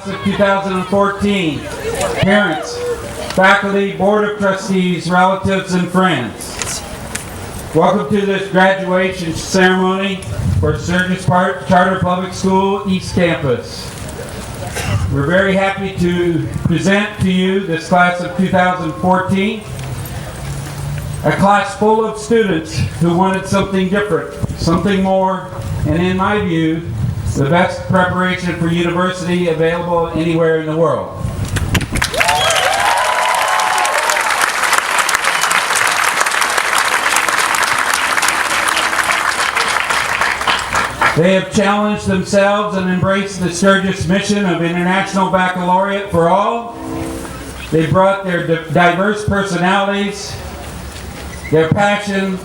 of 2014, parents, faculty, board of trustees, relatives, and friends. Welcome to this graduation ceremony for Sturgis Charter Public School East Campus. We're very happy to present to you this class of 2014, a class full of students who wanted something different, something more, and in my view, the best preparation for university available anywhere in the world. They have challenged themselves and embraced the Sturgis mission of International Baccalaureate for all. They brought their diverse personalities, their passion,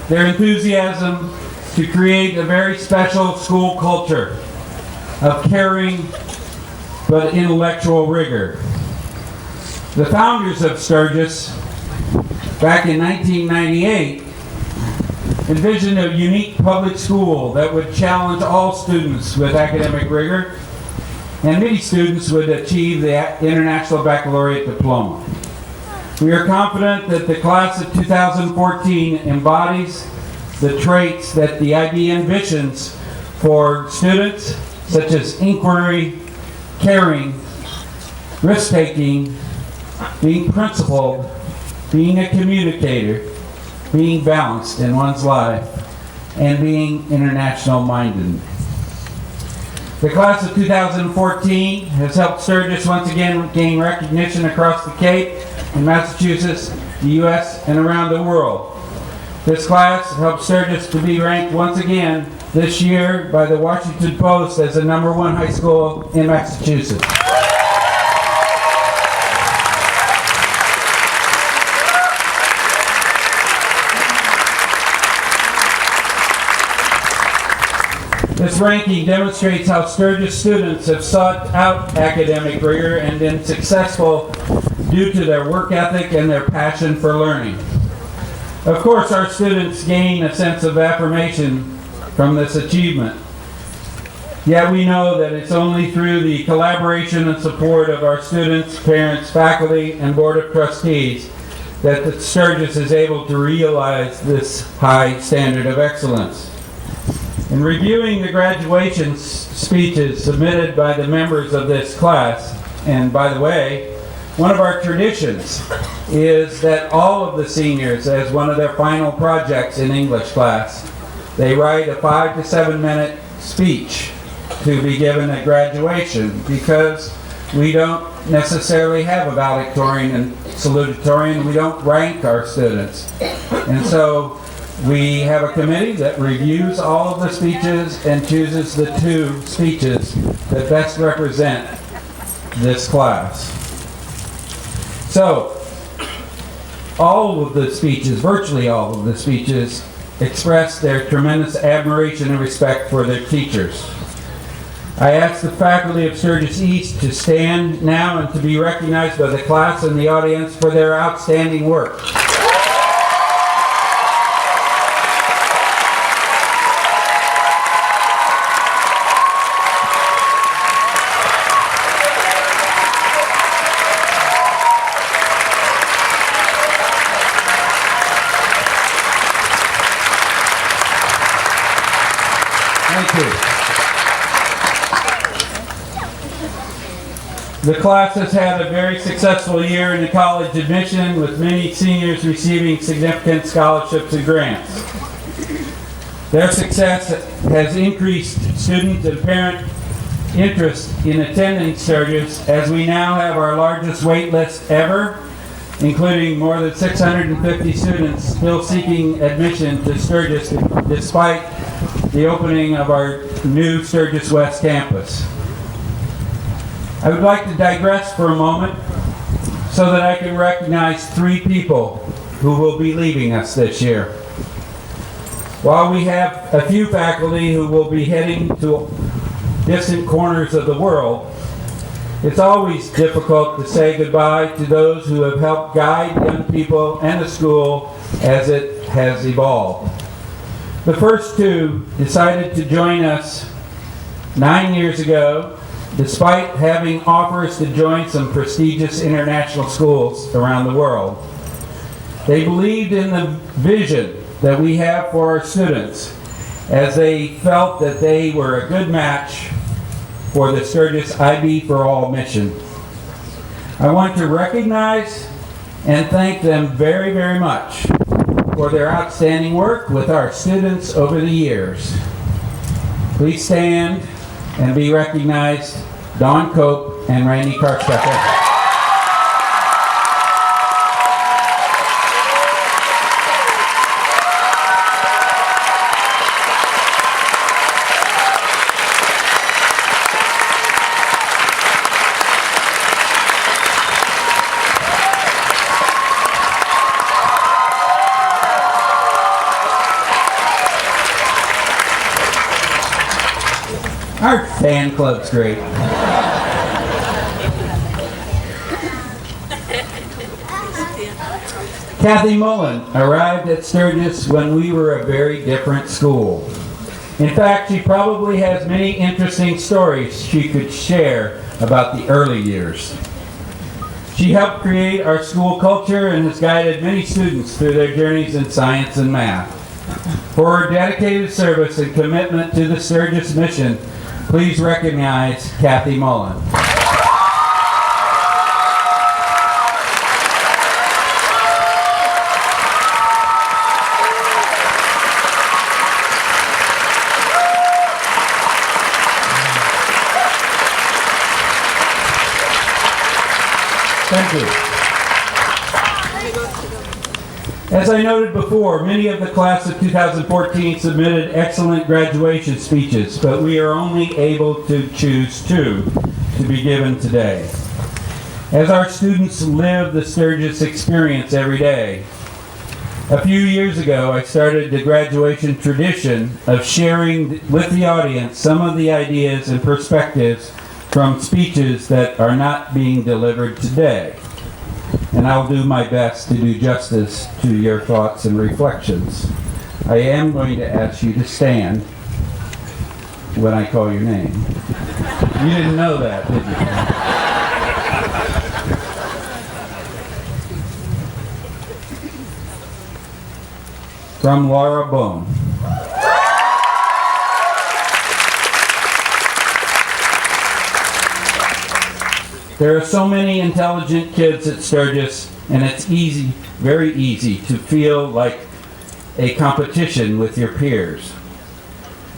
their enthusiasm to create a very special school culture of caring but intellectual rigor. The founders of Sturgis, back in 1998, envisioned a unique public school that would challenge all students with academic rigor, and many students would achieve the International Baccalaureate diploma. We are confident that the class of 2014 embodies the traits that the IB envisions for students, such as inquiry, caring, risk-taking, being principled, being a communicator, being balanced in one's life, and being international-minded. The class of 2014 has helped Sturgis once again gain recognition across the Cape, in Massachusetts, the U.S., and around the world. This class helped Sturgis to be ranked once again this year by the Washington Post as the #1 high school in Massachusetts. This ranking demonstrates how Sturgis students have sought out academic rigor and been successful due to their work ethic and their passion for learning. Of course, our students gain a sense of affirmation from this achievement. Yet we know that it's only through the collaboration and support of our students, parents, faculty, and board of trustees that the Sturgis is able to realize this high standard of excellence. In reviewing the graduation speeches submitted by the members of this class, and by the way, one of our traditions is that all of the seniors, as one of their final projects in English class, they write a 5 to 7 minute speech to be given at graduation, because we don't necessarily have a valedictorian and salutatorian. We don't rank our students. And so we have a committee that reviews all of the speeches and chooses the 2 speeches that best represent this class. So, all of the speeches, virtually all of the speeches, express their tremendous admiration and respect for their teachers. I ask the faculty of Sturgis East to stand now and to be recognized by the class and the audience for their outstanding work. Thank you. The class has had a very successful year in the college admission, with many seniors receiving significant scholarships and grants. Their success has increased student and parent interest in attending Sturgis, as we now have our largest wait list ever, including more than 650 students still seeking admission to Sturgis despite the opening of our new Sturgis West campus. I would like to digress for a moment so that I can recognize 3 people who will be leaving us this year. While we have a few faculty who will be heading to distant corners of the world, it's always difficult to say goodbye to those who have helped guide young people and the school as it has evolved. The first 2 decided to join us 9 years ago despite having offers to join some prestigious international schools around the world. They believed in the vision that we have for our students, as they felt that they were a good match for the Sturgis IB for All mission. I want to recognize and thank them very, very much for their outstanding work with our students over the years. Please stand and be recognized, Don Cope and Randy Karstecker. Our fan club's great. Kathy Mullen arrived at Sturgis when we were a very different school. In fact, she probably has many interesting stories she could share about the early years. She helped create our school culture and has guided many students through their journeys in science and math. For her dedicated service and commitment to the Sturgis mission, please recognize Kathy Mullen. Thank you. As I noted before, many of the class of 2014 submitted excellent graduation speeches, but we are only able to choose two to be given today. As our students live the Sturgis experience every day, a few years ago I started the graduation tradition of sharing with the audience some of the ideas and perspectives from speeches that are not being delivered today. And I'll do my best to do justice to your thoughts and reflections. I am going to ask you to stand when I call your name. You didn't know that, did you? From Laura Bone. There are so many intelligent kids at Sturgis, and it's easy, very easy, to feel like a competition with your peers.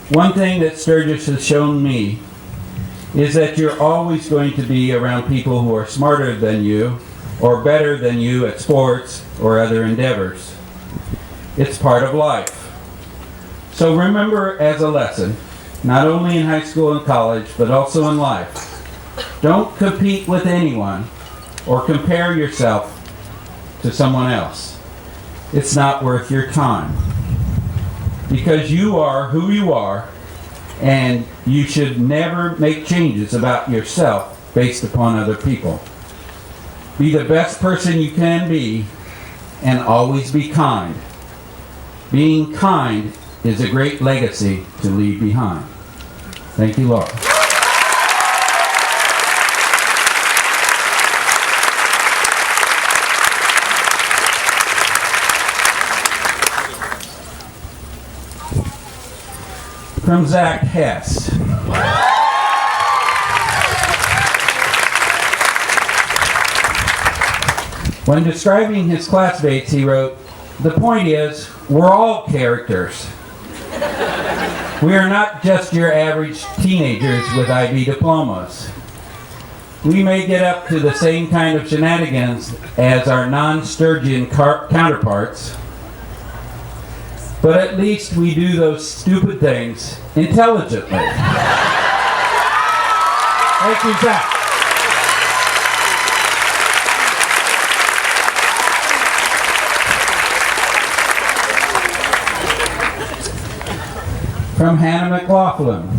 One thing that Sturgis has shown me is that you're always going to be around people who are smarter than you or better than you at sports or other endeavors. It's part of life. So remember as a lesson, not only in high school and college, but also in life, don't compete with anyone or compare yourself to someone else. It's not worth your time. Because you are who you are, and you should never make changes about yourself based upon other people. Be the best person you can be, and always be kind. Being kind is a great legacy to leave behind. Thank you, Laura. From Zach Hess. When describing his classmates, he wrote, "The point is, we're all characters. We are not just your average teenagers with IB diplomas. We may get up to the same kind of shenanigans as our non-Sturgian counterparts, but at least we do those stupid things intelligently." Thank you, Zach. From Hannah McLaughlin.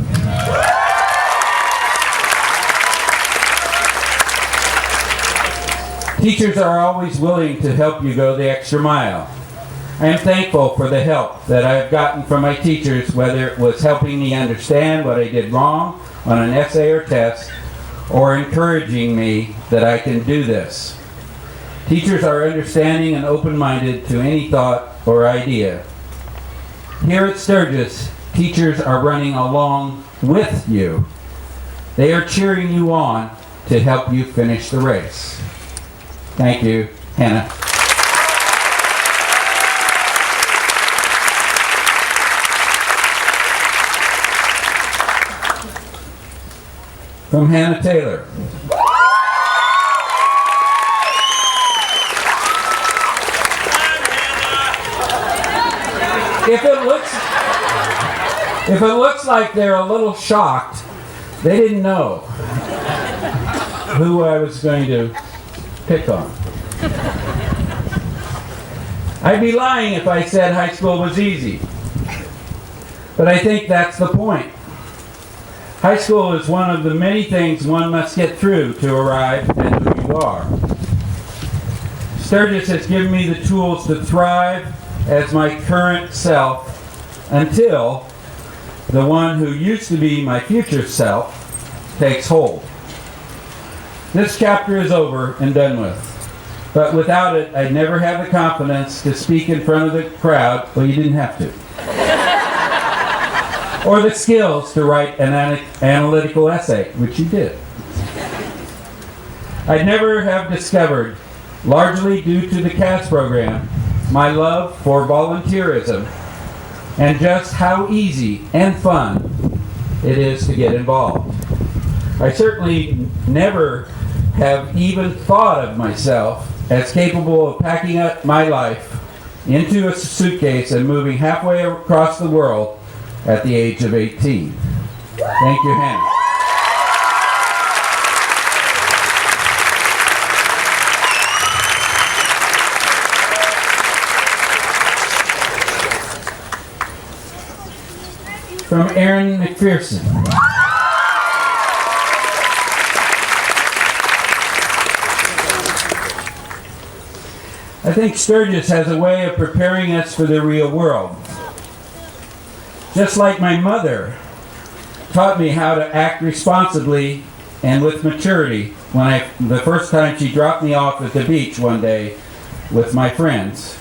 Teachers are always willing to help you go the extra mile. I am thankful for the help that I have gotten from my teachers, whether it was helping me understand what I did wrong on an essay or test, or encouraging me that I can do this. Teachers are understanding and open-minded to any thought or idea. Here at Sturgis, teachers are running along with you. They are cheering you on to help you finish the race. Thank you, Hannah. From Hannah Taylor. If it looks like they're a little shocked, they didn't know who I was going to pick on. I'd be lying if I said high school was easy. But I think that's the point. High school is one of the many things one must get through to arrive at who you are. Sturgis has given me the tools to thrive as my current self until the one who used to be my future self takes hold. This chapter is over and done with. But without it, I'd never have the confidence to speak in front of the crowd. Well, you didn't have to. Or the skills to write an analytical essay, which you did. I'd never have discovered, largely due to the CAS program, my love for volunteerism and just how easy and fun it is to get involved. I certainly never have even thought of myself as capable of packing up my life into a suitcase and moving halfway across the world at the age of 18. Thank you, Hannah. From Aaron McPherson. I think Sturgis has a way of preparing us for the real world. Just like my mother taught me how to act responsibly and with maturity when the first time she dropped me off at the beach one day with my friends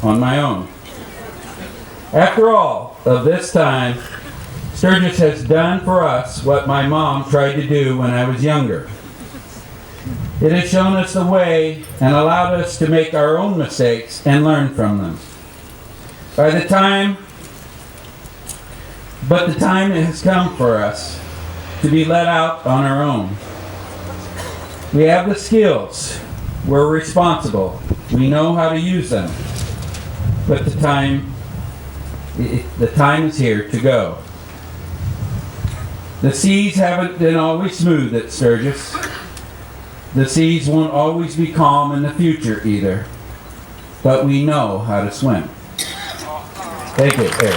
on my own. After all of this time, Sturgis has done for us what my mom tried to do when I was younger. It has shown us the way and allowed us to make our own mistakes and learn from them. But the time has come for us to be let out on our own. We have the skills. We're responsible. We know how to use them. But the time is here to go. The seas haven't been always smooth at Sturgis. The seas won't always be calm in the future either. But we know how to swim. Thank you, Eric.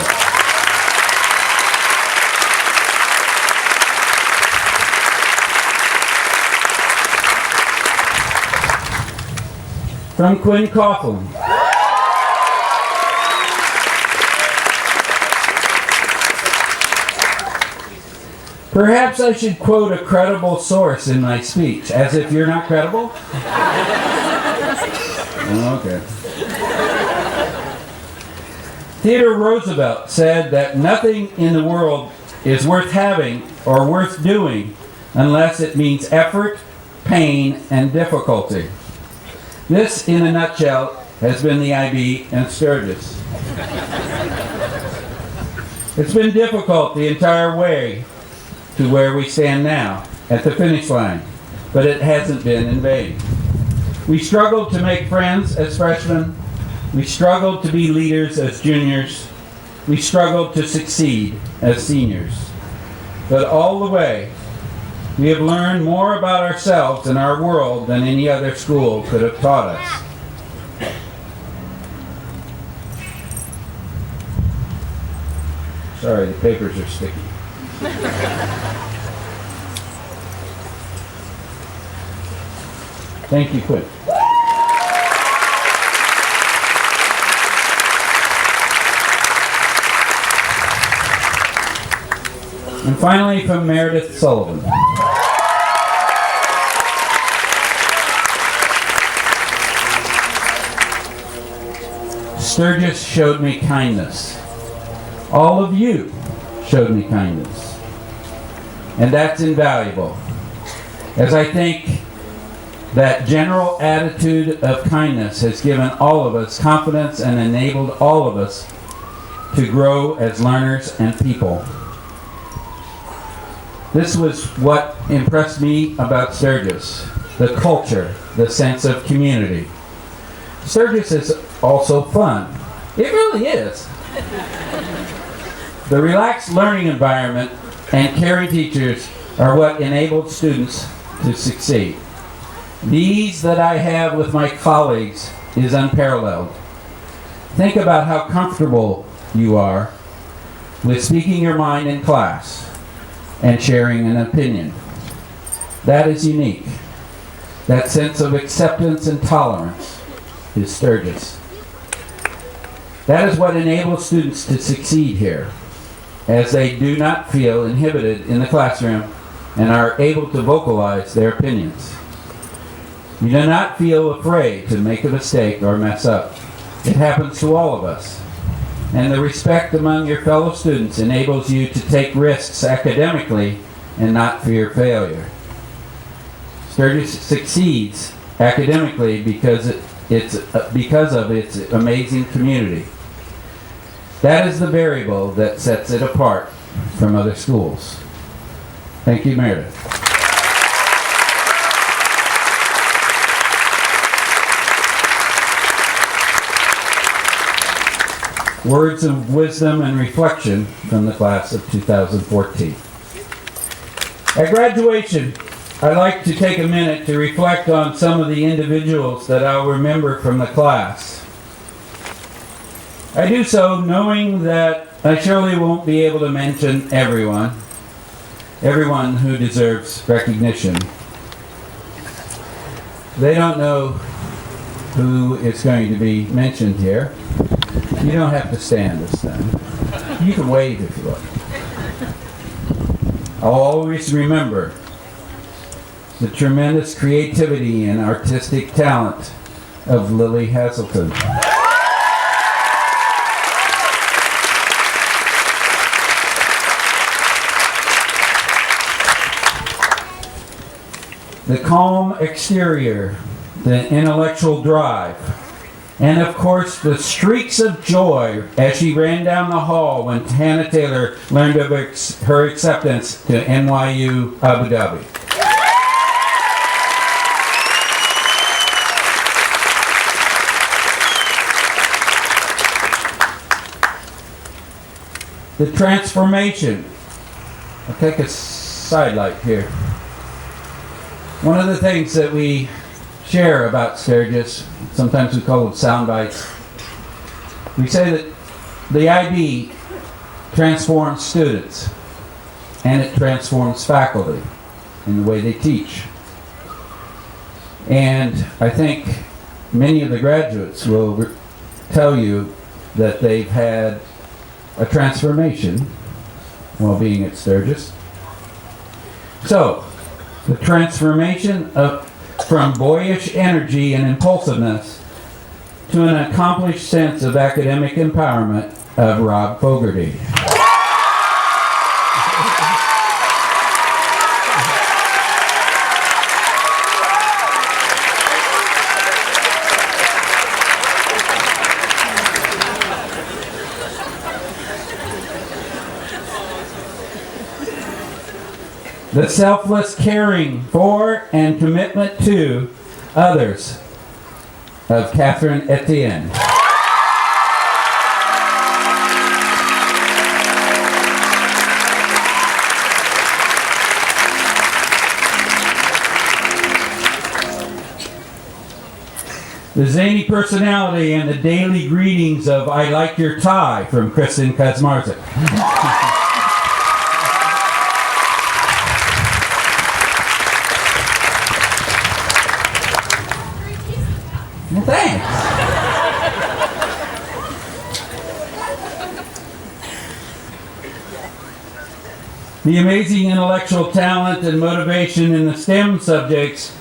From Quinn Coughlin. Perhaps I should quote a credible source in my speech, as if you're not credible? Okay. Theodore Roosevelt said that nothing in the world is worth having or worth doing unless it means effort, pain, and difficulty. This, in a nutshell, has been the IB and Sturgis. It's been difficult the entire way to where we stand now, at the finish line, but it hasn't been in vain. We struggled to make friends as freshmen. We struggled to be leaders as juniors. We struggled to succeed as seniors. But all the way, we have learned more about ourselves and our world than any other school could have taught us. Sorry, the papers are sticky. Thank you, Quinn. And finally, from Meredith Sullivan. Sturgis showed me kindness. All of you showed me kindness. And that's invaluable, as I think that general attitude of kindness has given all of us confidence and enabled all of us to grow as learners and people. This was what impressed me about Sturgis: the culture, the sense of community. Sturgis is also fun. It really is. The relaxed learning environment and caring teachers are what enabled students to succeed. The ease that I have with my colleagues is unparalleled. Think about how comfortable you are with speaking your mind in class and sharing an opinion. That is unique. That sense of acceptance and tolerance is Sturgis. That is what enables students to succeed here, as they do not feel inhibited in the classroom and are able to vocalize their opinions. You do not feel afraid to make a mistake or mess up. It happens to all of us. And the respect among your fellow students enables you to take risks academically and not fear failure. Sturgis succeeds academically because of its amazing community. That is the variable that sets it apart from other schools. Thank you, Meredith. Words of wisdom and reflection from the class of 2014. At graduation, I'd like to take a minute to reflect on some of the individuals that I'll remember from the class. I do so knowing that I surely won't be able to mention everyone who deserves recognition. They don't know who is going to be mentioned here. You don't have to stand this time. You can wave if you like. I'll always remember the tremendous creativity and artistic talent of Lily Hazelton. The calm exterior, the intellectual drive, and of course the streaks of joy as she ran down the hall when Hannah Taylor learned of her acceptance to NYU Abu Dhabi. The transformation. I'll take a sidelight here. One of the things that we share about Sturgis, sometimes we call them sound bites, we say that the IB transforms students and it transforms faculty in the way they teach. And I think many of the graduates will tell you that they've had a transformation while being at Sturgis. So, the transformation from boyish energy and impulsiveness to an accomplished sense of academic empowerment of Rob Fogarty. The selfless caring for and commitment to others of Catherine Etienne. The zany personality and the daily greetings of "I like your tie" from Kristen Kazmarzik. Well, thanks. The amazing intellectual talent and motivation in the STEM subjects